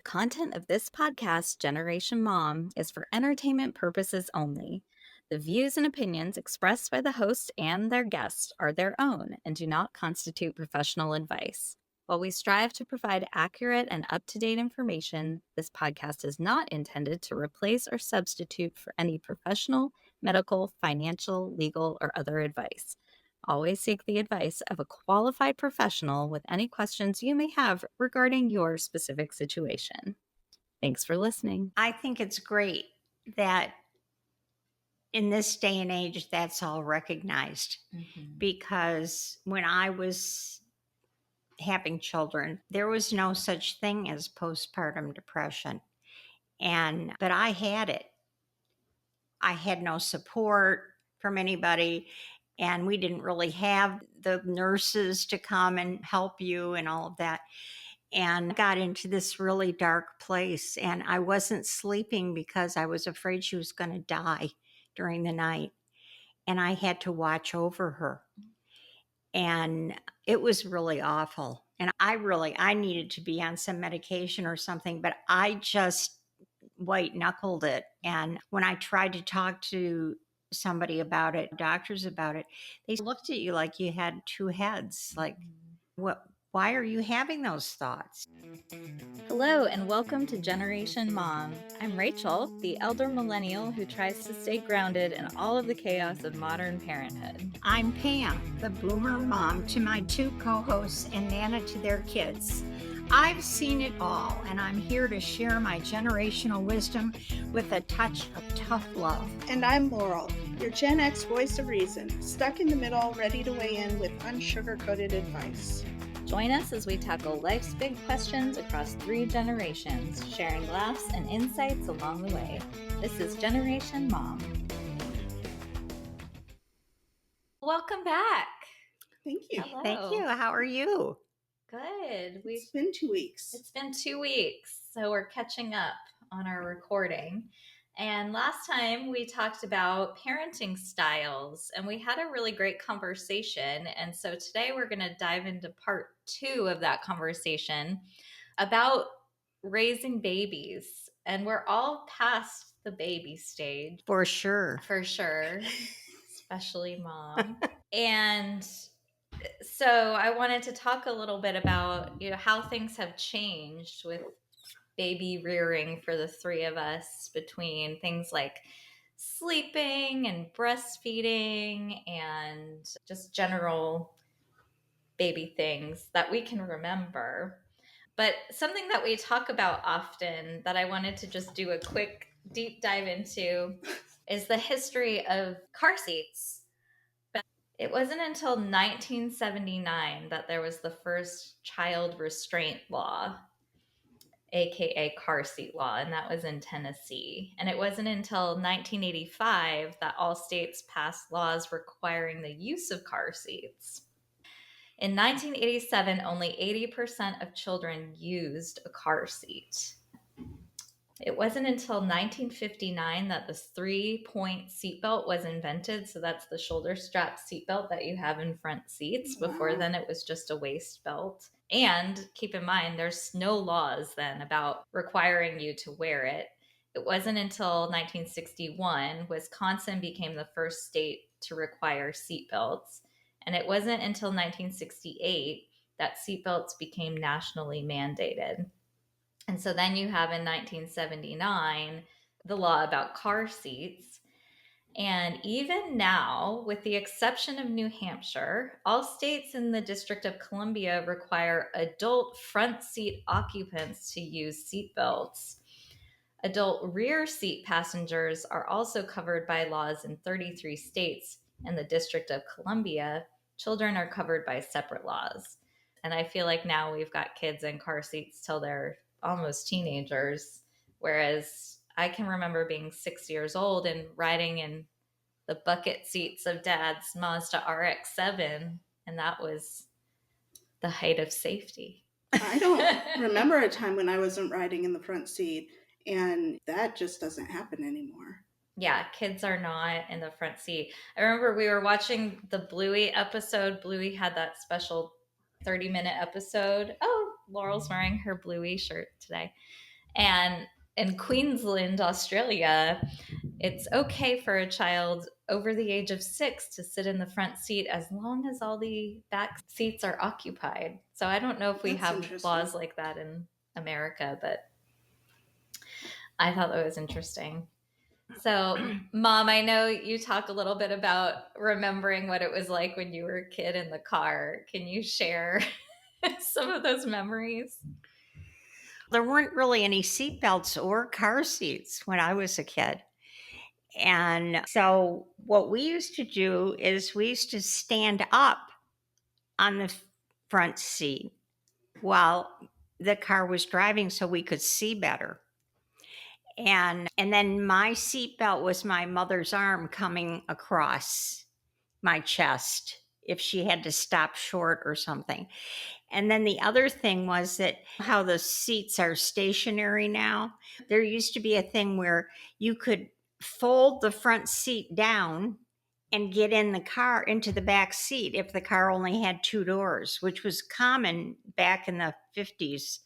content of this podcast, Generation Mom, is for entertainment purposes only. The views and opinions expressed by the host and their guests are their own and do not constitute professional advice. While we strive to provide accurate and up-to-date information, this podcast is not intended to replace or substitute for any professional, medical, financial, legal, or other advice. Always seek the advice of a qualified professional with any questions you may have regarding your specific situation. Thanks for listening. I think it's great that in this day and age, that's all recognized. Because when I was having children, there was no such thing as postpartum depression. But I had it. I had no support from anybody, and we didn't really have the nurses to come and help you and all of that. And got into this really dark place, and I wasn't sleeping because I was afraid she was going to die during the night, and I had to watch over her. And it was really awful. And I needed to be on some medication or something, but I just white knuckled it. And when I tried to talk to somebody about it, doctors about it, they looked at you like you had two heads. Like, why are you having those thoughts? Hello and welcome to Generation Mom. I'm Rachel, the elder millennial who tries to stay grounded in all of the chaos of modern parenthood. I'm Pam, the boomer mom to my two co-hosts and Nana to their kids. I've seen it all, and I'm here to share my generational wisdom with a touch of tough love. And I'm Laurel, your Gen X voice of reason, stuck in the middle, ready to weigh in with unsugar-coated advice. Join us as we tackle life's big questions across 3 generations, sharing laughs and insights along the way. This is Generation Mom. Welcome back. Thank you. Hello. Thank you. How are you? Good. It's been 2 weeks. It's been 2 weeks, so we're catching up on our recording. And last time we talked about parenting styles, and we had a really great conversation. And so today we're going to dive into part 2 of that conversation about raising babies. And we're all past the baby stage. For sure. For sure, especially mom. And so I wanted to talk a little bit about, how things have changed with baby rearing for the 3 of us, between things like sleeping and breastfeeding and just general baby things that we can remember. But something that we talk about often that I wanted to just do a quick deep dive into is the history of car seats. It wasn't until 1979 that there was the first child restraint law, aka car seat law, and that was in Tennessee. And it wasn't until 1985 that all states passed laws requiring the use of car seats. In 1987, only 80% of children used a car seat. It wasn't until 1959 that the 3-point seatbelt was invented. So that's the shoulder strap seatbelt that you have in front seats. Wow. Before then, it was just a waist belt. And keep in mind, there's no laws then about requiring you to wear it. It wasn't until 1961, Wisconsin became the first state to require seatbelts. And it wasn't until 1968 that seatbelts became nationally mandated. And so then you have in 1979 the law about car seats. And even now, with the exception of New Hampshire, all states in the District of Columbia require adult front seat occupants to use seatbelts. Adult rear seat passengers are also covered by laws in 33 states. In the District of Columbia, children are covered by separate laws. And I feel like now we've got kids in car seats till they're almost teenagers, whereas I can remember being 6 years old and riding in the bucket seats of Dad's Mazda RX-7, and that was the height of safety. I don't remember a time when I wasn't riding in the front seat, and that just doesn't happen anymore. Yeah, kids are not in the front seat. I remember we were watching the Bluey episode. Bluey had that special 30-minute episode. Oh, Laurel's wearing her Bluey shirt today. And in Queensland, Australia, it's okay for a child over the age of 6 to sit in the front seat as long as all the back seats are occupied. So I don't know if we have laws like that in America, but I thought that was interesting. So, Mom, I know you talk a little bit about remembering what it was like when you were a kid in the car. Can you share some of those memories? There weren't really any seatbelts or car seats when I was a kid. And so what we used to do is we used to stand up on the front seat while the car was driving so we could see better. And then my seatbelt was my mother's arm coming across my chest if she had to stop short or something. And then the other thing was that how the seats are stationary now, there used to be a thing where you could fold the front seat down and get in the car into the back seat if the car only had 2 doors, which was common back in the 50s.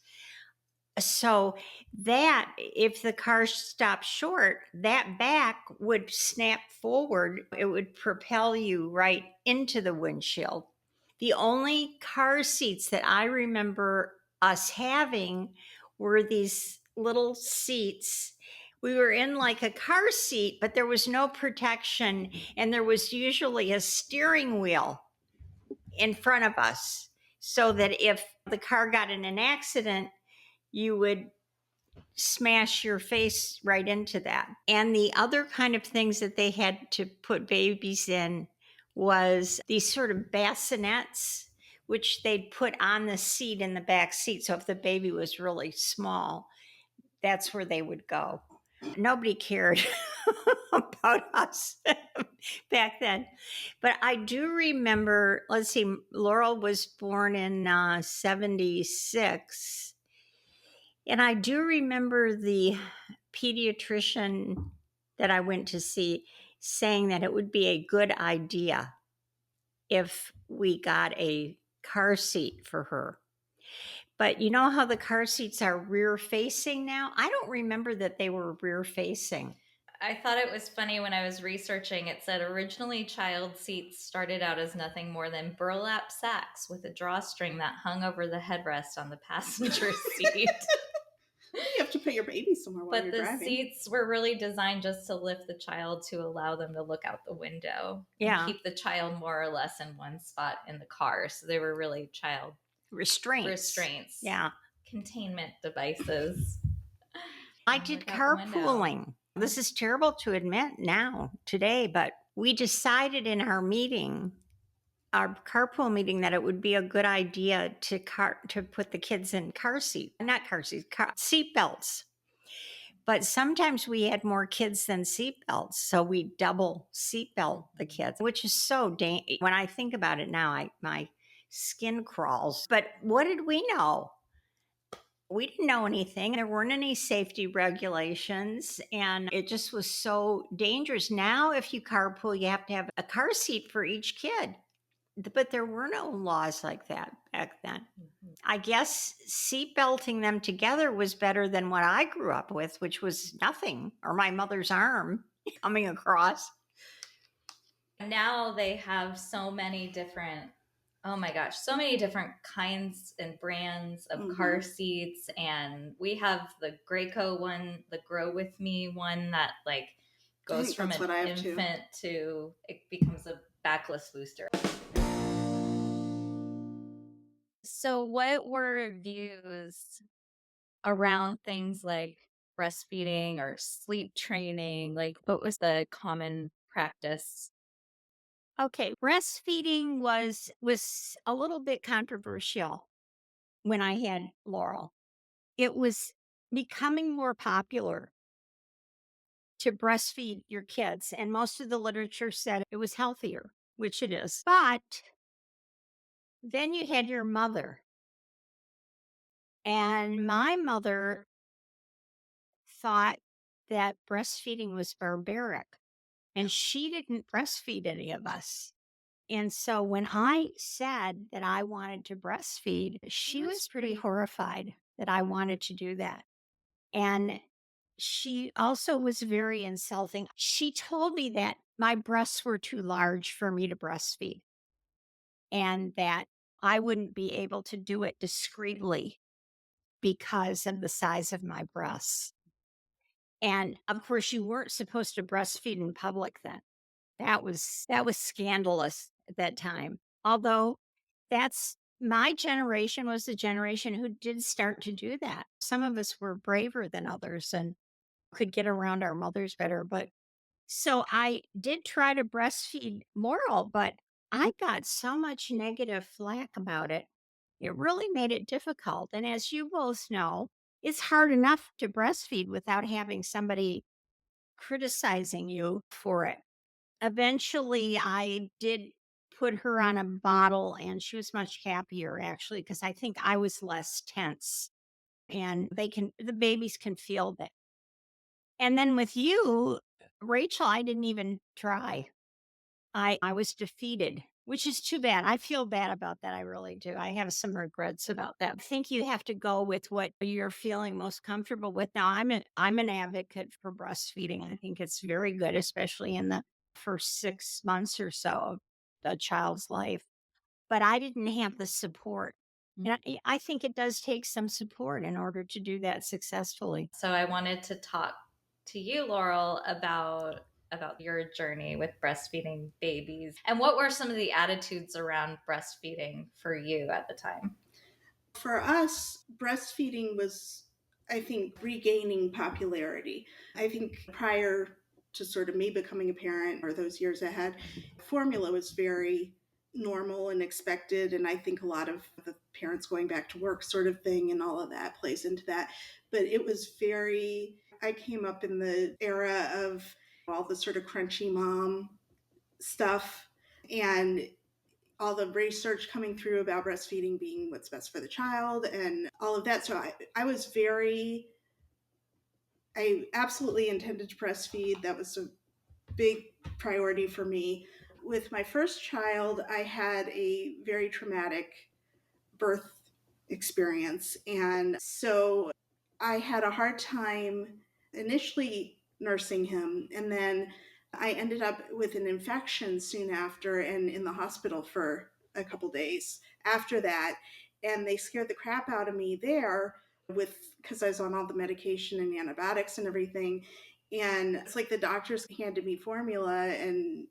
So that if the car stopped short, that back would snap forward. It would propel you right into the windshield. The only car seats that I remember us having were these little seats. We were in like a car seat, but there was no protection, and there was usually a steering wheel in front of us so that if the car got in an accident, you would smash your face right into that. And the other kind of things that they had to put babies in was these sort of bassinets, which they'd put on the seat in the back seat. So if the baby was really small, that's where they would go. Nobody cared about us back then. But I do remember, let's see, Laurel was born in 76. And I do remember the pediatrician that I went to see saying that it would be a good idea if we got a car seat for her. But you know how the car seats are rear facing now? I don't remember that they were rear facing. I thought it was funny when I was researching. It said originally child seats started out as nothing more than burlap sacks with a drawstring that hung over the headrest on the passenger seat. You have to put your baby somewhere while But you're the driving. seats were really designed just to lift the child to allow them to look out the window and keep the child more or less in one spot in the car. So they were really child restraints. Yeah. Containment devices. I did carpooling. This is terrible to admit now, today, but we decided in our meeting, our carpool meeting, that it would be a good idea to put the kids in seat belts. But sometimes we had more kids than seat belts, so we double seat belt the kids, which is so when I think about it now, my skin crawls. But what did we know? We didn't know anything. There weren't any safety regulations, and it just was so dangerous. Now, if you carpool, you have to have a car seat for each kid. But there were no laws like that back then. Mm-hmm. I guess seat belting them together was better than what I grew up with, which was nothing, or my mother's arm coming across. Now they have so many different, oh my gosh, so many different kinds and brands of car seats. And we have the Graco one, the Grow With Me one that like goes from an infant to it becomes a backless booster. So what were views around things like breastfeeding or sleep training? Like what was the common practice? Okay, breastfeeding was a little bit controversial when I had Laurel. It was becoming more popular to breastfeed your kids, and most of the literature said it was healthier, which it is. But then you had your mother, and my mother thought that breastfeeding was barbaric, and she didn't breastfeed any of us. And so when I said that I wanted to breastfeed, she was pretty horrified that I wanted to do that. And she also was very insulting. She told me that my breasts were too large for me to breastfeed and that I wouldn't be able to do it discreetly because of the size of my breasts. And of course, you weren't supposed to breastfeed in public then. That was scandalous at that time. Although that's my generation was the generation who did start to do that. Some of us were braver than others and could get around our mothers better. But so I did try to breastfeed Laurel, but I got so much negative flack about it. It really made it difficult. And as you both know, it's hard enough to breastfeed without having somebody criticizing you for it. Eventually, I did put her on a bottle and she was much happier actually because I think I was less tense and the babies can feel that. And then with you, Rachel, I didn't even try. I was defeated, which is too bad. I feel bad about that. I really do. I have some regrets about that. I think you have to go with what you're feeling most comfortable with. Now, I'm an advocate for breastfeeding. I think it's very good, especially in the first 6 months or so of a child's life. But I didn't have the support. And I think it does take some support in order to do that successfully. So I wanted to talk to you, Laurel, about your journey with breastfeeding babies and what were some of the attitudes around breastfeeding for you at the time? For us, breastfeeding was, I think, regaining popularity. I think prior to sort of me becoming a parent or those years ahead, formula was very normal and expected. And I think a lot of the parents going back to work sort of thing and all of that plays into that. But it was I came up in the era of all the sort of crunchy mom stuff. And all the research coming through about breastfeeding being what's best for the child and all of that. So I absolutely intended to breastfeed. That was a big priority for me. With my first child, I had a very traumatic birth experience. And so I had a hard time initially nursing him. And then I ended up with an infection soon after and in the hospital for a couple days after that. And they scared the crap out of me there because I was on all the medication and antibiotics and everything. And it's like the doctors handed me formula and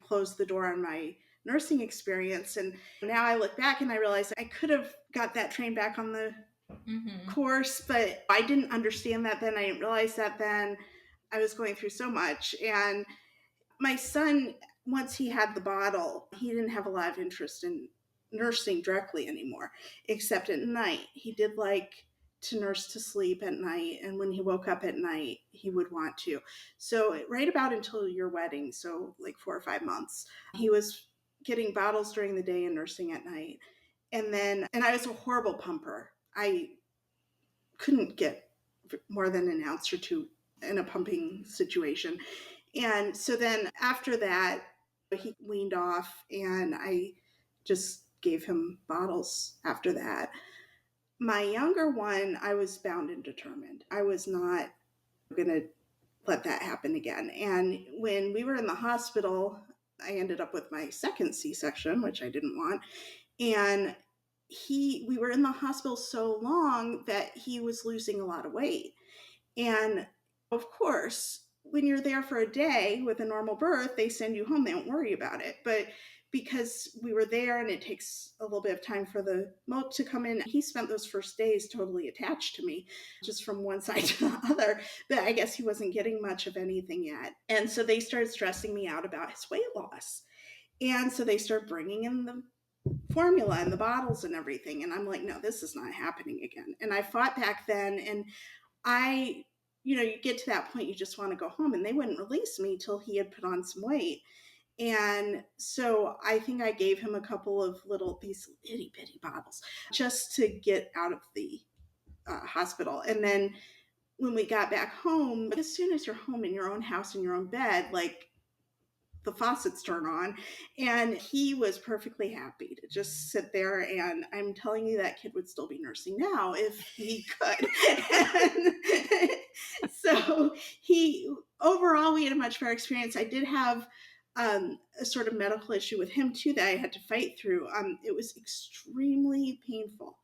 closed the door on my nursing experience. And now I look back and I realize I could have got that train back on the course, but I didn't understand that then. I didn't realize that then. I was going through so much. And my son, once he had the bottle, he didn't have a lot of interest in nursing directly anymore, except at night. He did like to nurse to sleep at night. And when he woke up at night, he would want to. So, right about until your wedding, so like 4 or 5 months, he was getting bottles during the day and nursing at night. And I was a horrible pumper. I couldn't get more than an ounce or two in a pumping situation. And so then after that, he weaned off and I just gave him bottles after that. My younger one, I was bound and determined. I was not going to let that happen again. And when we were in the hospital, I ended up with my second C-section, which I didn't want. And we were in the hospital so long that he was losing a lot of weight. And of course, when you're there for a day with a normal birth, they send you home. They don't worry about it. But because we were there and it takes a little bit of time for the milk to come in, he spent those first days totally attached to me, just from one side to the other. But I guess he wasn't getting much of anything yet. And so they started stressing me out about his weight loss. And so they started bringing in the formula and the bottles and everything. And I'm like, no, this is not happening again. And I fought back then. And you get to that point, you just want to go home. And they wouldn't release me till he had put on some weight. And so I think I gave him a couple of these itty bitty bottles just to get out of the hospital. And then when we got back home, as soon as you're home in your own house, in your own bed, like the faucets turn on. And he was perfectly happy to just sit there. And I'm telling you, that kid would still be nursing now if he could. And so overall, we had a much better experience. I did have a sort of medical issue with him too that I had to fight through. It was extremely painful.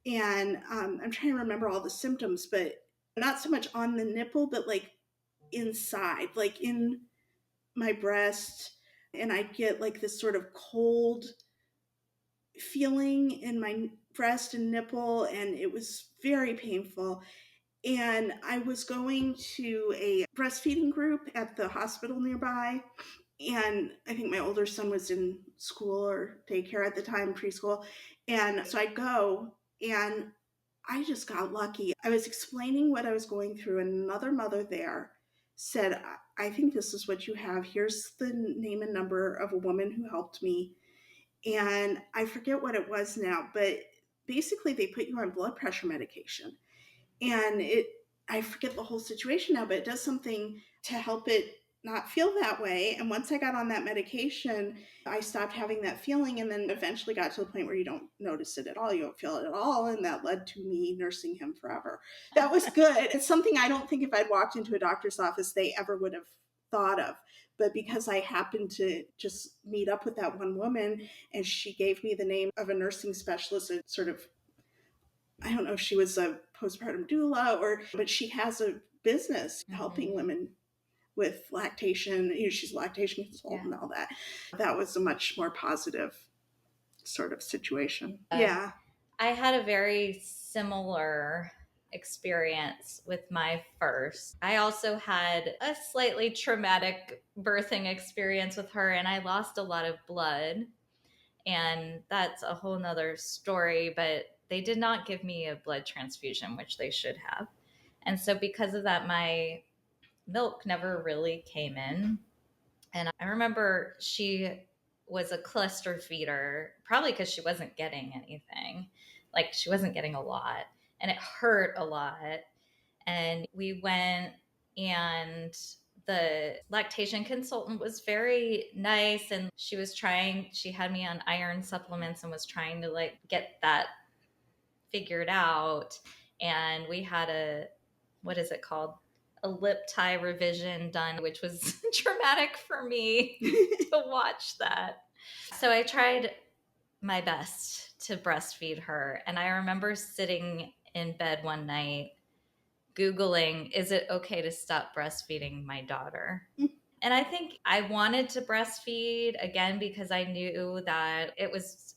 And I'm trying to remember all the symptoms, but not so much on the nipple, but like inside, like in my breast. And I'd get like this sort of cold feeling in my breast and nipple, and it was very painful. And I was going to a breastfeeding group at the hospital nearby. And I think my older son was in school or daycare at the time, preschool. And so I'd go, and I just got lucky. I was explaining what I was going through, and another mother there said, I think this is what you have. Here's the name and number of a woman who helped me. And I forget what it was now, but basically they put you on blood pressure medication. And I forget the whole situation now, but it does something to help it not feel that way. And once I got on that medication, I stopped having that feeling, and then eventually got to the point where you don't notice it at all. You don't feel it at all. And that led to me nursing him forever. That was good. It's something I don't think if I'd walked into a doctor's office, they ever would have thought of. But because I happened to just meet up with that one woman, and she gave me the name of a nursing specialist, a sort of, I don't know if she was a postpartum doula, but she has a business helping women with lactation. She's a lactation consultant and all that. That was a much more positive sort of situation. Yeah. I had a very similar experience with my first. I also had a slightly traumatic birthing experience with her, and I lost a lot of blood. And that's a whole nother story, but they did not give me a blood transfusion, which they should have. And so because of that, my milk never really came in. And I remember she was a cluster feeder, probably because she wasn't getting anything. Like, she wasn't getting a lot, and it hurt a lot. And we went, and the lactation consultant was very nice, and she had me on iron supplements and was trying to like get that figured out. And we had what is it called? A lip tie revision done, which was traumatic for me to watch that. So I tried my best to breastfeed her. And I remember sitting in bed one night Googling, is it okay to stop breastfeeding my daughter? And I think I wanted to breastfeed again because I knew that it was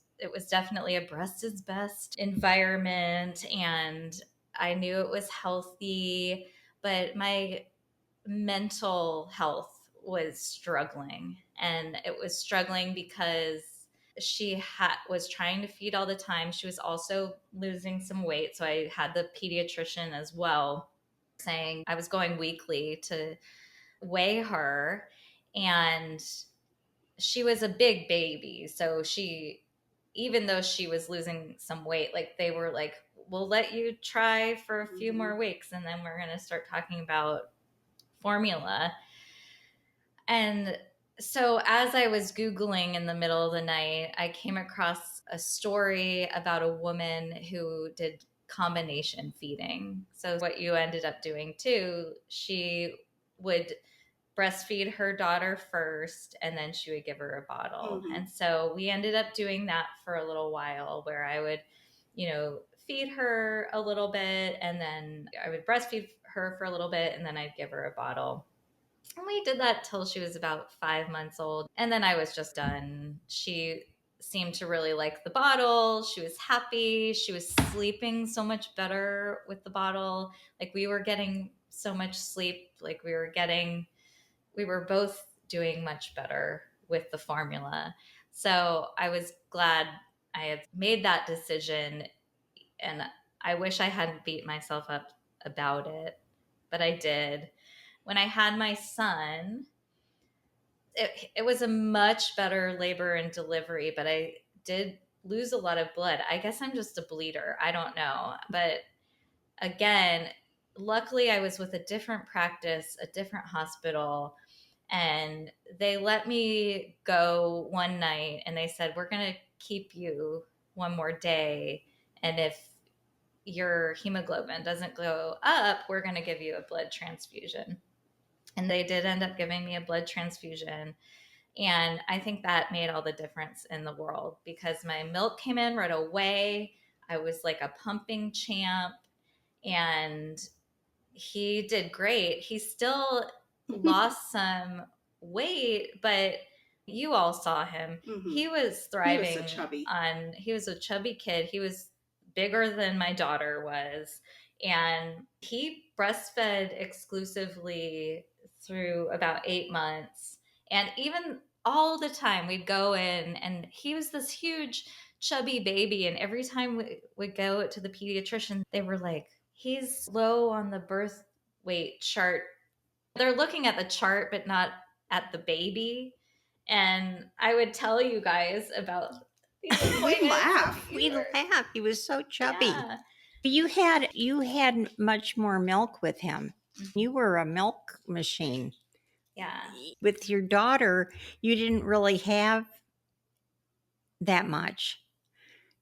definitely a breast is best environment, and I knew it was healthy, but my mental health was struggling, and it was struggling because she was trying to feed all the time. She was also losing some weight, so I had the pediatrician as well saying I was going weekly to weigh her, and she was a big baby, so even though she was losing some weight, like they were like, we'll let you try for a few more weeks, and then we're going to start talking about formula. And so as I was Googling in the middle of the night, I came across a story about a woman who did combination feeding. So what you ended up doing too, she would breastfeed her daughter first, and then she would give her a bottle. And so we ended up doing that for a little while, where I would, feed her a little bit, and then I would breastfeed her for a little bit, and then I'd give her a bottle. And we did that till she was about 5 months old. And then I was just done. She seemed to really like the bottle. She was happy. She was sleeping so much better with the bottle. Like, we were getting so much sleep. Like, we were both doing much better with the formula. So I was glad I had made that decision. And I wish I hadn't beat myself up about it, but I did. When I had my son, it was a much better labor and delivery, but I did lose a lot of blood. I guess I'm just a bleeder. I don't know. But again, luckily I was with a different practice, a different hospital, And they let me go one night and they said, we're going to keep you one more day. And if your hemoglobin doesn't go up, we're going to give you a blood transfusion. And they did end up giving me a blood transfusion. And I think that made all the difference in the world because my milk came in right away. I was like a pumping champ and he did great. He still lost some weight, but you all saw him. Mm-hmm. He was thriving. He was a chubby kid. He was bigger than my daughter was. And he breastfed exclusively through about 8 months. And even all the time we'd go in and he was this huge chubby baby. And every time we would go to the pediatrician, they were like, he's low on the birth weight chart. They're looking at the chart, but not at the baby. And I would tell you guys about these appointments. We laugh. He was so chubby. Yeah. You had much more milk with him. Mm-hmm. You were a milk machine. Yeah. With your daughter, you didn't really have that much.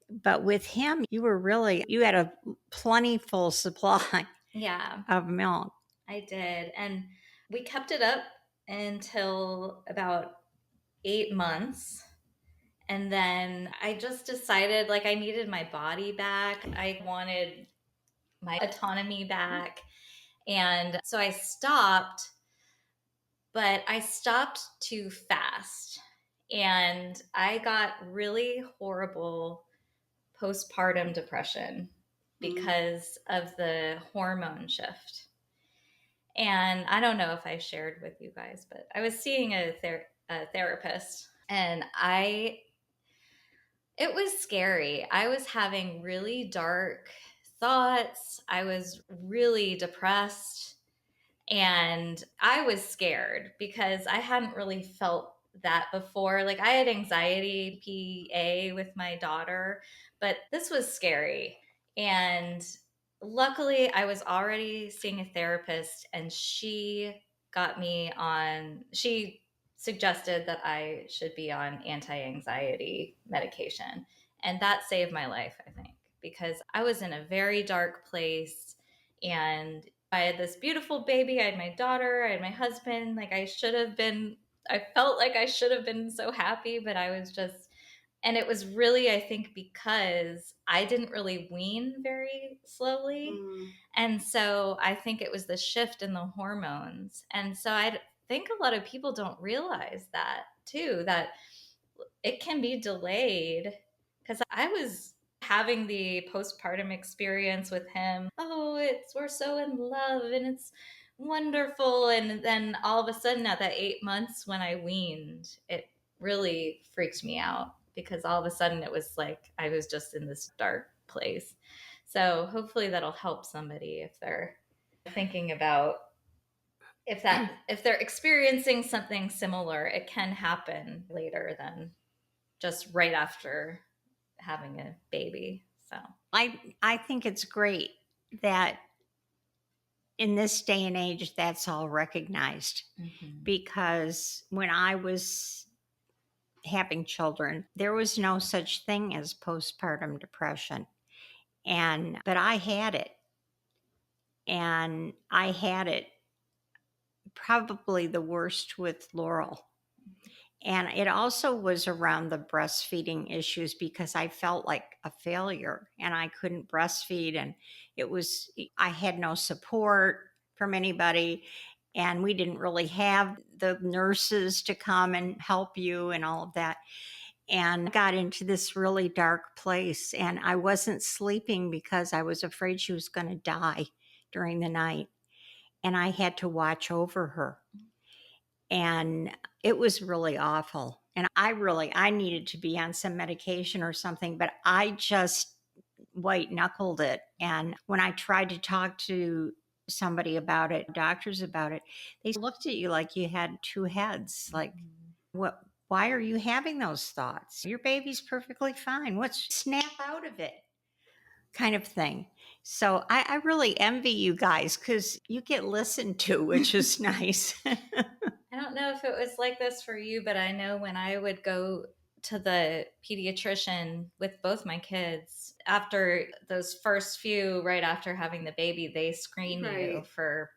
But with him, you had a plentiful supply of milk. I did. And we kept it up until about 8 months. And then I just decided like I needed my body back. I wanted my autonomy back. And so I stopped, but I stopped too fast. And I got really horrible postpartum depression because of the hormone shift. And I don't know if I shared with you guys, but I was seeing a therapist and it was scary. I was having really dark thoughts. I was really depressed and I was scared because I hadn't really felt that before. Like I had anxiety PA with my daughter, but this was scary. And luckily I was already seeing a therapist and she suggested that I should be on anti-anxiety medication. And that saved my life, I think, because I was in a very dark place and I had this beautiful baby. I had my daughter, I had my husband. I felt like I should have been so happy, but I was just, and it was really, I think, because I didn't really wean very slowly. Mm. And so I think it was the shift in the hormones. And so I think a lot of people don't realize that too, that it can be delayed because I was having the postpartum experience with him. Oh, we're so in love and it's wonderful. And then all of a sudden at that 8 months when I weaned, it really freaked me out because all of a sudden it was like I was just in this dark place. So hopefully that'll help somebody if they're thinking about if they're experiencing something similar. It can happen later than just right after having a baby. So I think it's great that in this day and age that's all recognized. Mm-hmm. Because when I was having children, there was no such thing as postpartum depression. But I had it. And I had it probably the worst with Laurel. And it also was around the breastfeeding issues because I felt like a failure and I couldn't breastfeed. And I had no support from anybody. And we didn't really have the nurses to come and help you and all of that. And I got into this really dark place and I wasn't sleeping because I was afraid she was going to die during the night. And I had to watch over her. And it was really awful. And I needed to be on some medication or something, but I just white knuckled it. And when I tried to talk to somebody about it, doctors about it, they looked at you like you had two heads. Like, why are you having those thoughts? Your baby's perfectly fine. Snap out of it? Kind of thing. So I really envy you guys because you get listened to, which is nice. I don't know if it was like this for you, but I know when I would go to the pediatrician with both my kids, after those first few, right after having the baby, they screen you for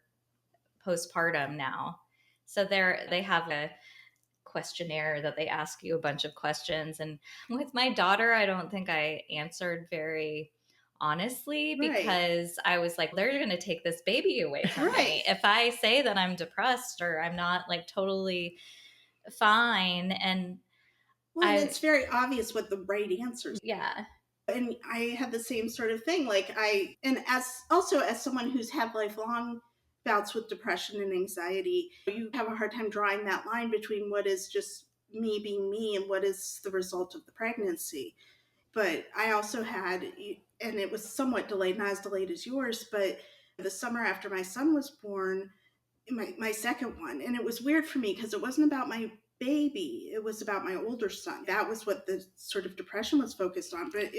postpartum now. So they have a questionnaire that they ask you a bunch of questions. And with my daughter, I don't think I answered very honestly because I was like, they're going to take this baby away from me. If I say that I'm depressed or I'm not like totally fine. And it's very obvious what the right answer is. Yeah. And I had the same sort of thing. And as someone who's had lifelong bouts with depression and anxiety, you have a hard time drawing that line between what is just me being me and what is the result of the pregnancy. But I also had, and it was somewhat delayed, not as delayed as yours, but the summer after my son was born, my second one, and it was weird for me because it wasn't about my baby, it was about my older son. That was what the sort of depression was focused on. But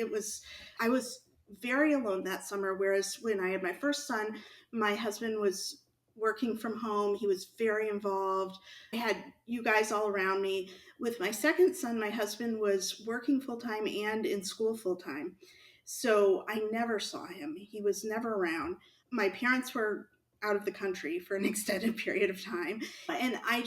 I was very alone that summer, whereas when I had my first son, my husband was working from home. He was very involved. I had you guys all around me. With my second son, my husband was working full-time and in school full-time, so I never saw him. He was never around. My parents were out of the country for an extended period of time. And I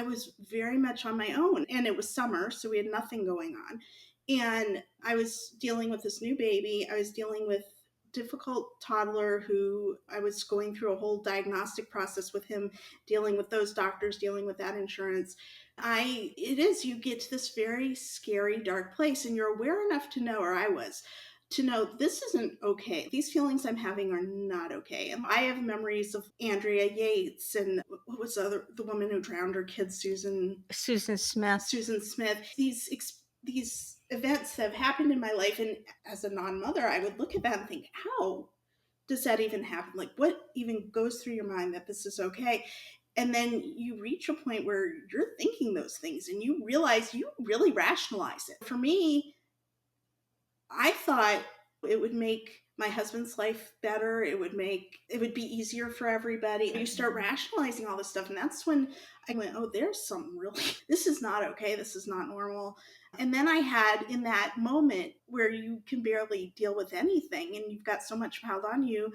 was very much on my own. And it was summer, so we had nothing going on. And I was dealing with this new baby. I was dealing with difficult toddler who I was going through a whole diagnostic process with him, dealing with those doctors, dealing with that insurance. You get to this very scary, dark place, and you're aware enough to know, or I was, to know this isn't okay. These feelings I'm having are not okay. And I have memories of Andrea Yates and what was the woman who drowned her kid, Susan Smith. These events that have happened in my life, and as a non-mother, I would look at that and think, how does that even happen? Like, what even goes through your mind that this is okay? And then you reach a point where you're thinking those things and you realize you really rationalize it. For me, I thought it would make my husband's life better. It would be easier for everybody. You start rationalizing all this stuff. And that's when I went, oh, there's something really, this is not okay. This is not normal. And then I had in that moment where you can barely deal with anything and you've got so much piled on you,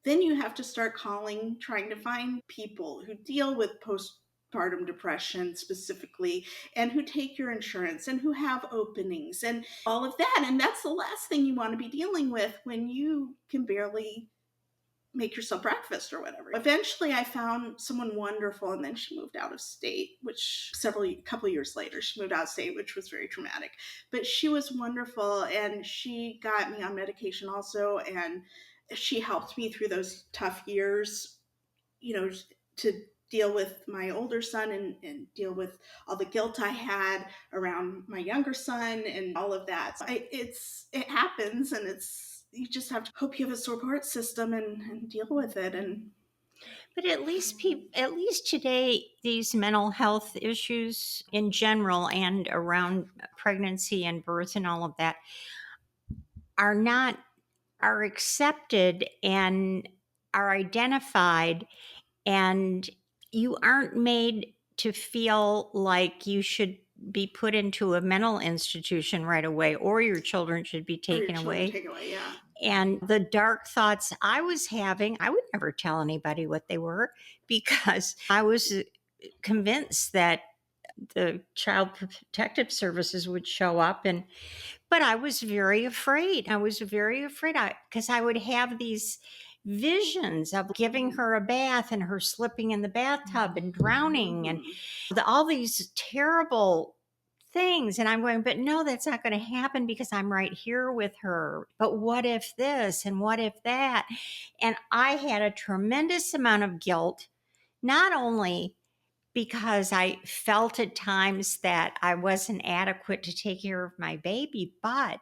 then you have to start trying to find people who deal with postpartum depression specifically, and who take your insurance and who have openings and all of that. And that's the last thing you want to be dealing with when you can barely make yourself breakfast or whatever. Eventually I found someone wonderful, and then she moved out of state, which couple years later she moved out of state, which was very traumatic. But she was wonderful, and she got me on medication also, and she helped me through those tough years, to deal with my older son and deal with all the guilt I had around my younger son and all of that. So it happens, and you just have to hope you have a support system and deal with it. But at least today, these mental health issues in general and around pregnancy and birth and all of that are accepted and are identified, and you aren't made to feel like you should be put into a mental institution right away, or your children should be taken away. Yeah. And the dark thoughts I was having, I would never tell anybody what they were, because I was convinced that the Child Protective Services would show up. But I was very afraid. Because I would have these visions of giving her a bath and her slipping in the bathtub and drowning and all these terrible things. And I'm going, but no, that's not going to happen because I'm right here with her. But what if this and what if that? And I had a tremendous amount of guilt, not only because I felt at times that I wasn't adequate to take care of my baby, but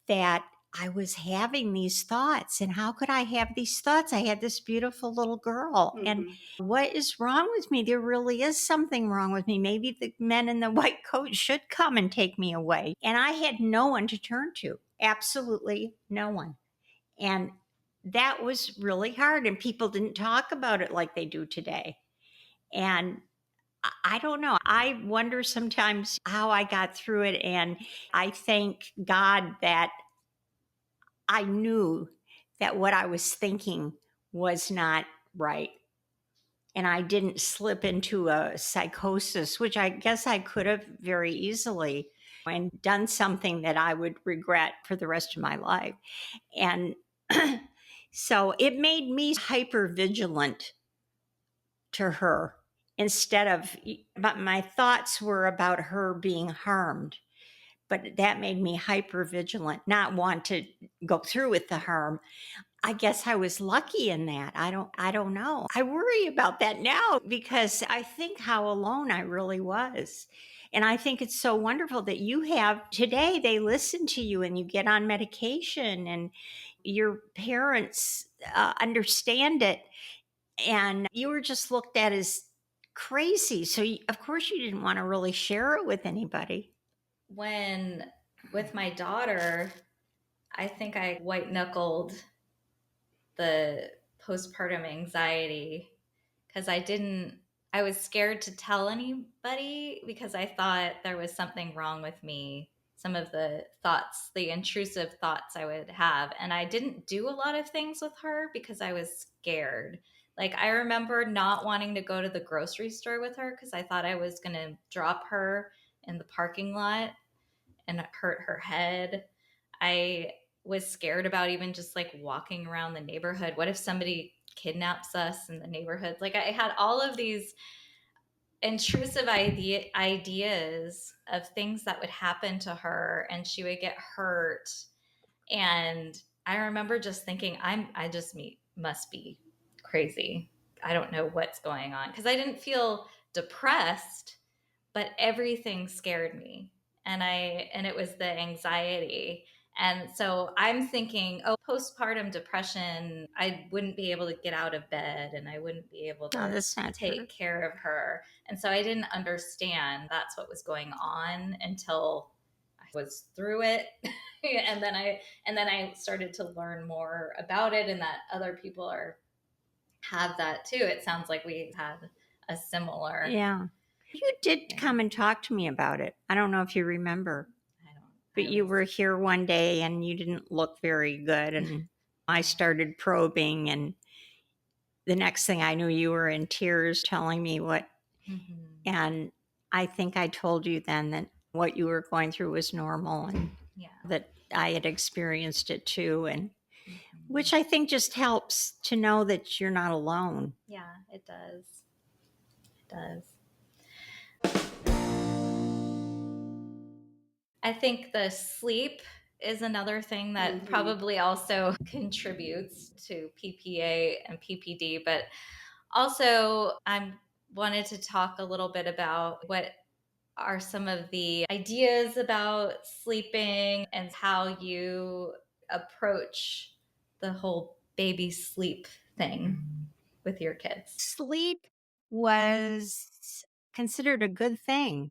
that I was having these thoughts. And how could I have these thoughts? I had this beautiful little girl. And what is wrong with me? There really is something wrong with me. Maybe the men in the white coat should come and take me away. And I had no one to turn to. Absolutely no one. And that was really hard. And people didn't talk about it like they do today. And I don't know. I wonder sometimes how I got through it. And I thank God that I knew that what I was thinking was not right. And I didn't slip into a psychosis, which I guess I could have very easily and done something that I would regret for the rest of my life. And so it made me hyper vigilant to her instead of, but my thoughts were about her being harmed. But that made me hyper vigilant, not want to go through with the harm. I guess I was lucky in that. I don't know. I worry about that now because I think how alone I really was. And I think it's so wonderful that you have today, they listen to you and you get on medication and your parents understand it. And you were just looked at as crazy. So, of course, you didn't want to really share it with anybody. When with my daughter, I think I white knuckled the postpartum anxiety because I was scared to tell anybody because I thought there was something wrong with me. Some of the thoughts, the intrusive thoughts I would have. And I didn't do a lot of things with her because I was scared. Like, I remember not wanting to go to the grocery store with her because I thought I was going to drop her in the parking lot and hurt her head. I was scared about even just like walking around the neighborhood. What if somebody kidnaps us in the neighborhood? Like, I had all of these intrusive ideas of things that would happen to her and she would get hurt. And I remember just thinking, I just must be crazy. I don't know what's going on because I didn't feel depressed, but everything scared me. And it was the anxiety. And so I'm thinking, oh, postpartum depression, I wouldn't be able to get out of bed and I wouldn't be able No, to that's not true. take care of her. And so I didn't understand that's what was going on until I was through it. and then I started to learn more about it and that other people are have that too. It sounds like we had a similar. Yeah. You did come and talk to me about it. I don't know if you remember, but you were here one day and you didn't look very good. And I started probing. And the next thing I knew, you were in tears telling me what. Mm-hmm. And I think I told you then that what you were going through was normal and that I had experienced it too. And which I think just helps to know that you're not alone. Yeah, it does. It does. I think the sleep is another thing that probably also contributes to PPA and PPD, but also I wanted to talk a little bit about what are some of the ideas about sleeping and how you approach the whole baby sleep thing with your kids. Sleep was considered a good thing.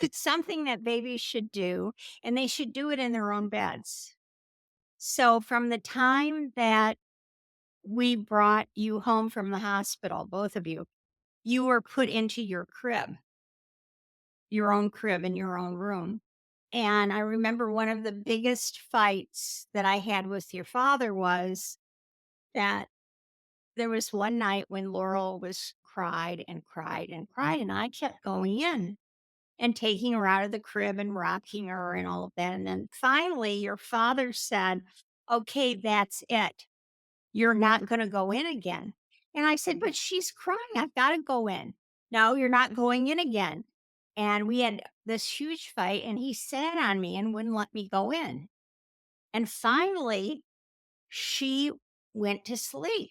It's something that babies should do, and they should do it in their own beds. So, from the time that we brought you home from the hospital, both of you were put into your own crib in your own room. And I remember one of the biggest fights that I had with your father was that there was one night when Laurel was cried and cried and cried, and I kept going in and taking her out of the crib and rocking her and all of that. And then finally, your father said, "Okay, that's it. You're not going to go in again." And I said, "But she's crying. I've got to go in." "No, you're not going in again." And we had this huge fight, and he sat on me and wouldn't let me go in. And finally, she went to sleep.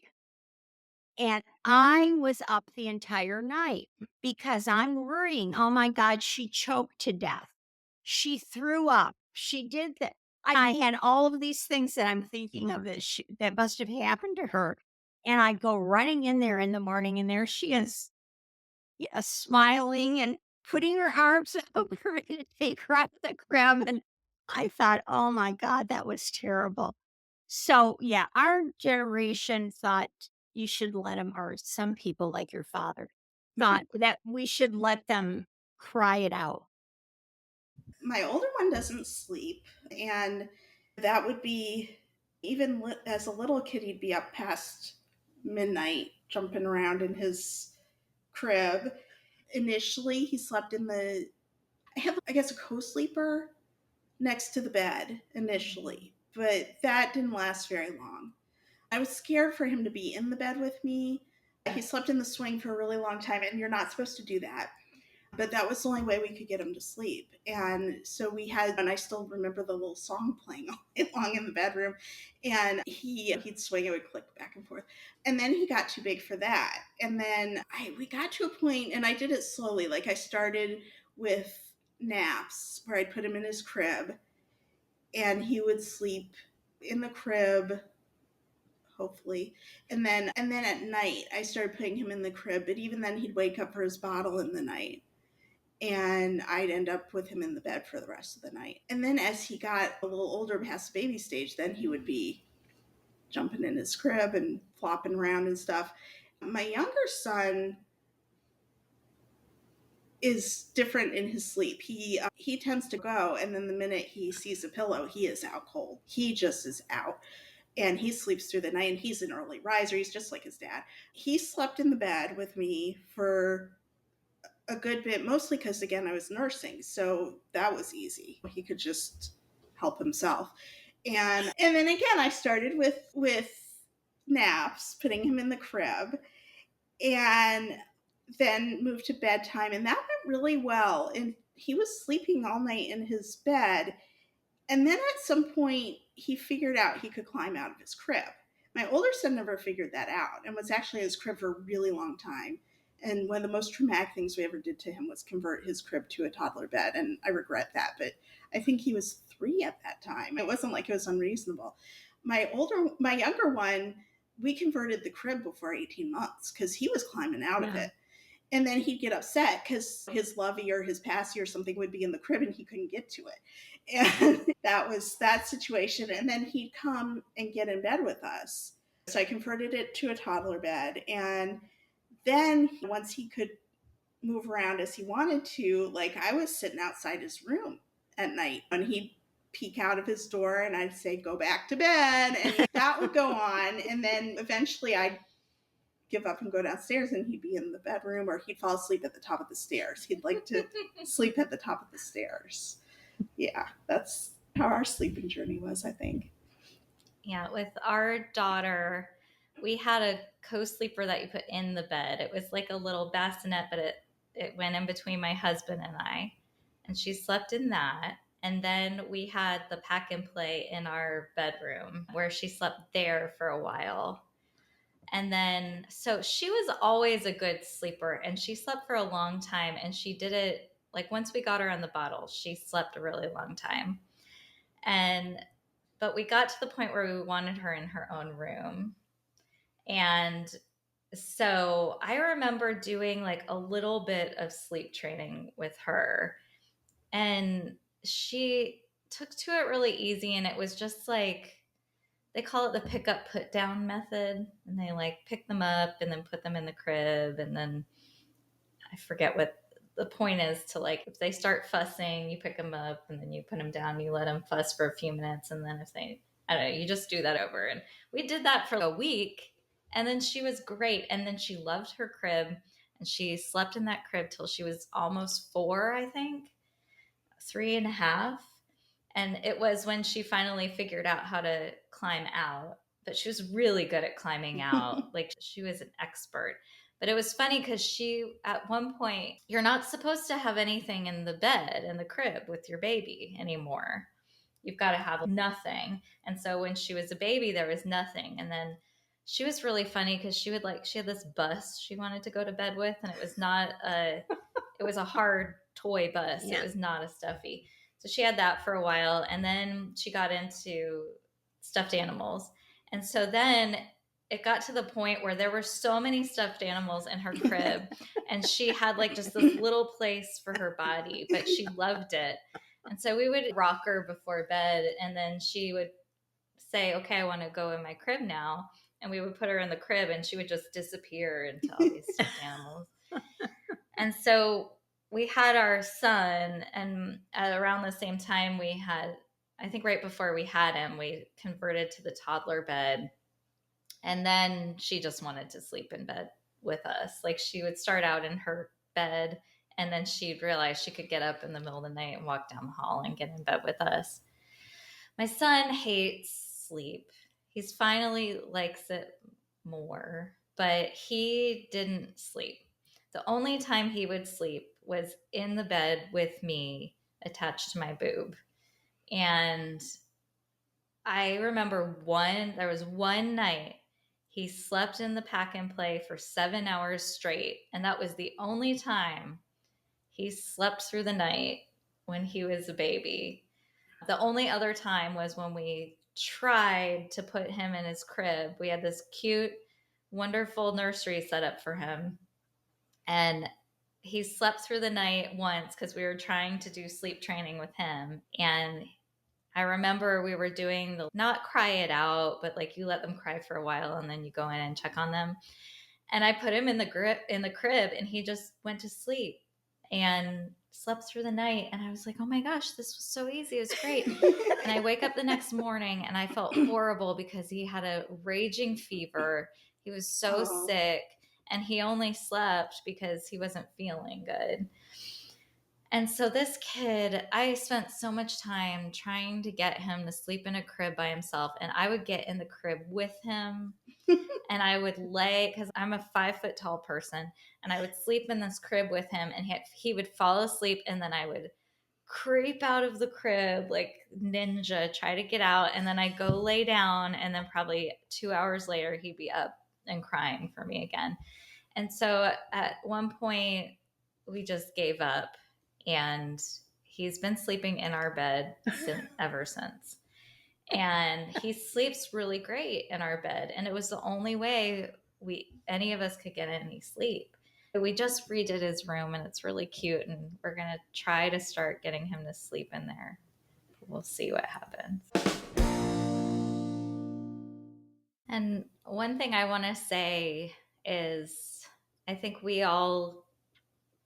And I was up the entire night because I'm worrying, oh my God, she choked to death. She threw up. She did that. I had all of these things that I'm thinking of that must have happened to her. And I go running in there in the morning, and there she is, smiling and putting her arms over her to take her out of the crib. And I thought, oh my God, that was terrible. So, yeah, our generation thought you should let them, or some people like your father thought that we should let them cry it out. My older one doesn't sleep, and that would be even as a little kid, he'd be up past midnight jumping around in his crib. Initially, he slept in I had, I guess, a co-sleeper next to the bed initially, but that didn't last very long. I was scared for him to be in the bed with me. He slept in the swing for a really long time, and you're not supposed to do that. But that was the only way we could get him to sleep. And so we had, and I still remember the little song playing all night long in the bedroom. And he'd swing, it would click back and forth. And then he got too big for that. And then we got to a point, and I did it slowly. Like I started with naps where I'd put him in his crib, and he would sleep in the crib, hopefully. And then at night I started putting him in the crib, but even then he'd wake up for his bottle in the night, and I'd end up with him in the bed for the rest of the night. And then as he got a little older past the baby stage, then he would be jumping in his crib and flopping around and stuff. My younger son is different in his sleep. He tends to go, and then the minute he sees a pillow, he is out cold. He just is out, and he sleeps through the night, and he's an early riser. He's just like his dad. He slept in the bed with me for a good bit, mostly because, again, I was nursing, so that was easy. He could just help himself. And then again, I started with naps, putting him in the crib, and then moved to bedtime, and that went really well. And he was sleeping all night in his bed, and then at some point, he figured out he could climb out of his crib. My older son never figured that out and was actually in his crib for a really long time. And one of the most traumatic things we ever did to him was convert his crib to a toddler bed. And I regret that, but I think he was 3 at that time. It wasn't like it was unreasonable. My younger one, we converted the crib before 18 months because he was climbing out of it. And then he'd get upset because his lovey or his passy or something would be in the crib and he couldn't get to it. And that was that situation. And then he'd come and get in bed with us. So I converted it to a toddler bed. And then once he could move around as he wanted to, like I was sitting outside his room at night, and he'd peek out of his door and I'd say, go back to bed. And that would go on. And then eventually I'd give up and go downstairs, and he'd be in the bedroom, or he'd fall asleep at the top of the stairs. He'd like to sleep at the top of the stairs. Yeah, that's how our sleeping journey was, I think. Yeah, with our daughter, we had a co-sleeper that you put in the bed. It was like a little bassinet, but it went in between my husband and I, and she slept in that. And then we had the pack and play in our bedroom where she slept there for a while. And then, so she was always a good sleeper, and she slept for a long time, and she did it like once we got her on the bottle, she slept a really long time. But we got to the point where we wanted her in her own room. And so I remember doing like a little bit of sleep training with her, and she took to it really easy. And it was just like, they call it the pick up put down method, and they like pick them up and then put them in the crib, and then I forget what the point is, to like, if they start fussing, you pick them up and then you put them down, you let them fuss for a few minutes, and then if they, I don't know, you just do that over. And we did that for a week, and then she was great, and then she loved her crib, and she slept in that crib till she was almost 4, I think, 3.5. And it was when she finally figured out how to climb out. But she was really good at climbing out. Like, she was an expert. But it was funny because she, at one point, you're not supposed to have anything in the bed, in the crib with your baby anymore. You've got to have nothing. And so when she was a baby, there was nothing. And then she was really funny because she had this bus she wanted to go to bed with. And it was it was a hard toy bus. Yeah. It was not a stuffy. So she had that for a while, and then she got into stuffed animals. And so then it got to the point where there were so many stuffed animals in her crib, and she had like just this little place for her body, but she loved it. And so we would rock her before bed, and then she would say, okay, I want to go in my crib now. and we would put her in the crib and she would just disappear into all these stuffed animals. And so we had our son, and at around the same time we had, I think right before we had him, we converted to the toddler bed. And then she just wanted to sleep in bed with us. Like she would start out in her bed and then she'd realize she could get up in the middle of the night and walk down the hall and get in bed with us. My son hates sleep. He's finally likes it more, but he didn't sleep. The only time he would sleep was in the bed with me attached to my boob. And I remember there was one night he slept in the pack and play for 7 hours straight. And that was the only time he slept through the night when he was a baby. The only other time was when we tried to put him in his crib. We had this cute, wonderful nursery set up for him. And he slept through the night once because we were trying to do sleep training with him. And I remember we were doing the not cry it out, but like you let them cry for a while and then you go in and check on them. And I put him in the crib and he just went to sleep and slept through the night. And I was like, oh my gosh, this was so easy. It was great. And I wake up the next morning and I felt horrible because he had a raging fever. He was so sick and he only slept because he wasn't feeling good. And so this kid, I spent so much time trying to get him to sleep in a crib by himself. And I would get in the crib with him and I would lay, because I'm a 5 foot tall person, and I would sleep in this crib with him and he would fall asleep. And then I would creep out of the crib like ninja, try to get out. And then I'd go lay down. And then probably 2 hours later, he'd be up and crying for me again. And so at one point, we just gave up. And he's been sleeping in our bed ever since. And he sleeps really great in our bed. And it was the only way any of us could get any sleep. We just redid his room and it's really cute. And we're going to try to start getting him to sleep in there. We'll see what happens. And one thing I want to say is I think we all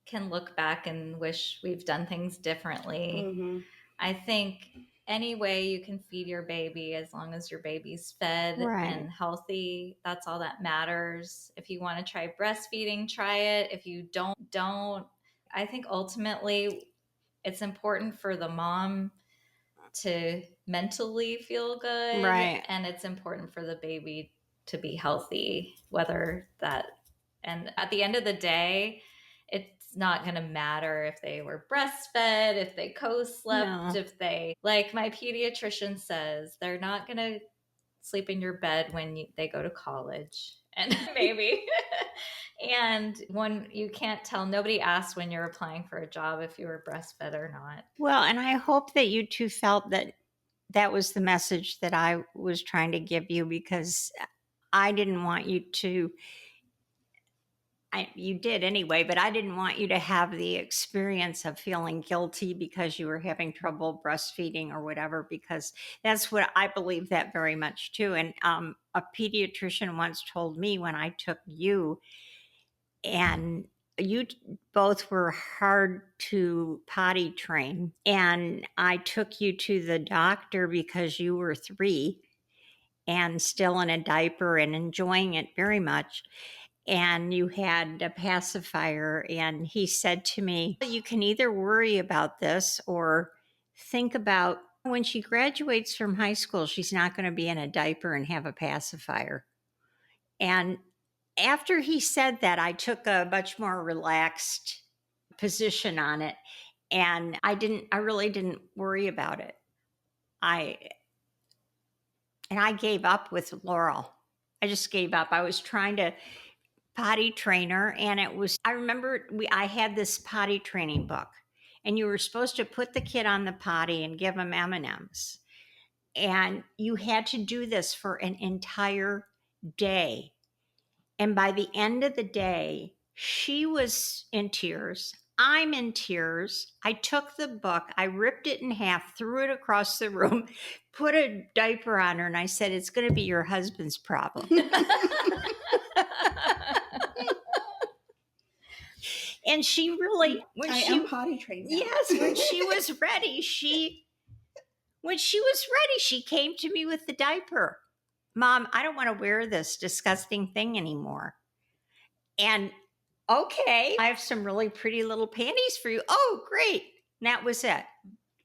can look back and wish we've done things differently. Mm-hmm. I think any way you can feed your baby, as long as your baby's fed and healthy, that's all that matters. If you want to try breastfeeding, try it. If you don't. I think ultimately it's important for the mom to mentally feel good. Right. And it's important for the baby to be healthy, and at the end of the day, it's not going to matter if they were breastfed, if they co-slept, if they, like my pediatrician says, they're not going to sleep in your bed when they go to college and maybe. And when you can't tell, nobody asked when you're applying for a job if you were breastfed or not. Well, and I hope that you two felt that was the message that I was trying to give you, because I didn't want you to, you did anyway, but I didn't want you to have the experience of feeling guilty because you were having trouble breastfeeding or whatever, because that's what I believe that very much too. And a pediatrician once told me when I took you, and you both were hard to potty train, and I took you to the doctor because you were 3 and still in a diaper and enjoying it very much. And you had a pacifier. And he said to me, you can either worry about this or think about when she graduates from high school, she's not going to be in a diaper and have a pacifier. And after he said that, I took a much more relaxed position on it. And I really didn't worry about it. I gave up with Laurel. I just gave up. I was trying to potty train her, and I remember I had this potty training book, and you were supposed to put the kid on the potty and give him M&Ms. And you had to do this for an entire day. And by the end of the day, she was in tears. I'm in tears. I took the book, I ripped it in half, threw it across the room, put a diaper on her, and I said, "It's going to be your husband's problem." And she really, I am potty trained now. Yes, when she was ready, she came to me with the diaper. "Mom, I don't want to wear this disgusting thing anymore." And okay, I have some really pretty little panties for you. Oh, great. And that was it.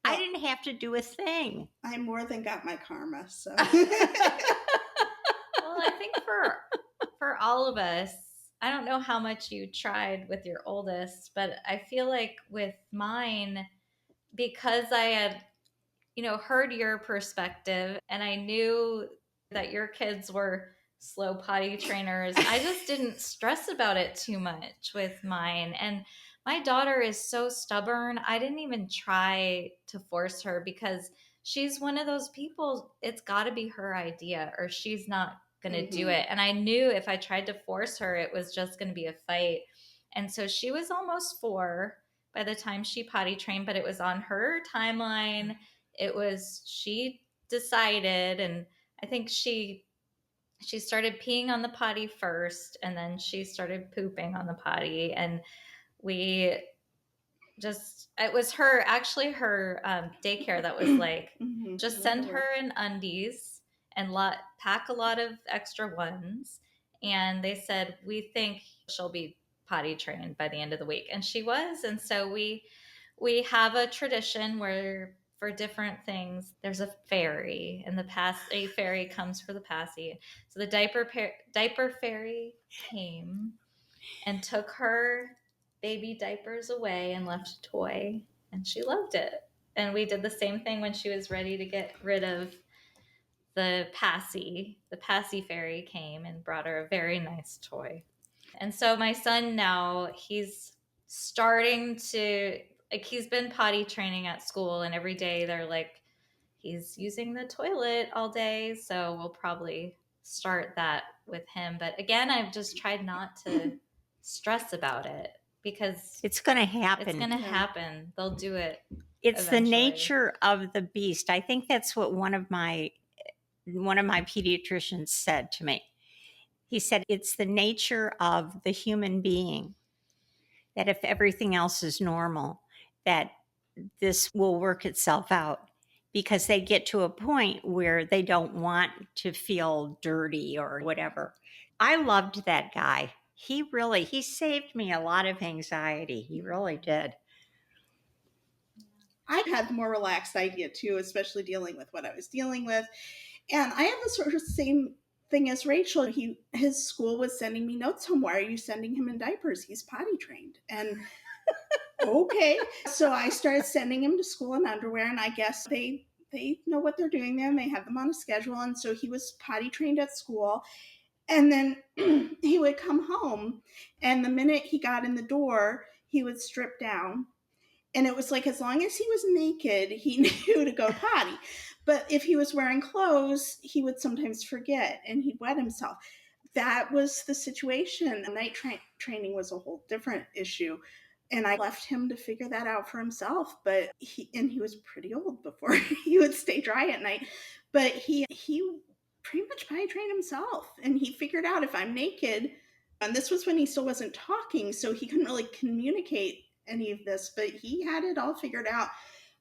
I didn't have to do a thing. I more than got my karma. So, well, I think for all of us, I don't know how much you tried with your oldest, but I feel like with mine, because I had, heard your perspective and I knew that your kids were slow potty trainers, I just didn't stress about it too much with mine. And my daughter is so stubborn. I didn't even try to force her because she's one of those people, it's got to be her idea or she's not going to do it. And I knew if I tried to force her, it was just going to be a fight. And so she was almost 4 by the time she potty trained, but it was on her timeline. It was, she decided, and I think she started peeing on the potty first, and then she started pooping on the potty, and we just, it was her daycare that was like, just send her in undies and pack a lot of extra ones. And they said, we think she'll be potty trained by the end of the week. And she was. And so we have a tradition where for different things, there's a fairy, and a fairy comes for the passy. So the diaper fairy came and took her baby diapers away and left a toy, and she loved it. And we did the same thing when she was ready to get rid of the passy. The passy fairy came and brought her a very nice toy. And so my son now, he's starting to, like, he's been potty training at school, and every day they're like, he's using the toilet all day. So we'll probably start that with him. But again, I've just tried not to stress about it because it's going to happen. It's going to happen. They'll do it. It's eventually. The nature of the beast. I think that's what one of my pediatricians said to me. He said, it's the nature of the human being that if everything else is normal, that this will work itself out, because they get to a point where they don't want to feel dirty or whatever. I loved that guy. He saved me a lot of anxiety. He really did. I had the more relaxed idea too, especially dealing with what I was dealing with. And I have the sort of same thing as Rachel. His school was sending me notes home. Why are you sending him in diapers? He's potty trained. And okay. So I started sending him to school in underwear, and I guess they know what they're doing there and they have them on a schedule. And so he was potty trained at school. And then he would come home, and the minute he got in the door, he would strip down. And it was like, as long as he was naked, he knew to go potty. But if he was wearing clothes, he would sometimes forget and he'd wet himself. That was the situation. Night training was a whole different issue. And I left him to figure that out for himself. But he was pretty old before he would stay dry at night. But he pretty much potty trained himself. And he figured out, if I'm naked, and this was when he still wasn't talking, so he couldn't really communicate any of this, but he had it all figured out.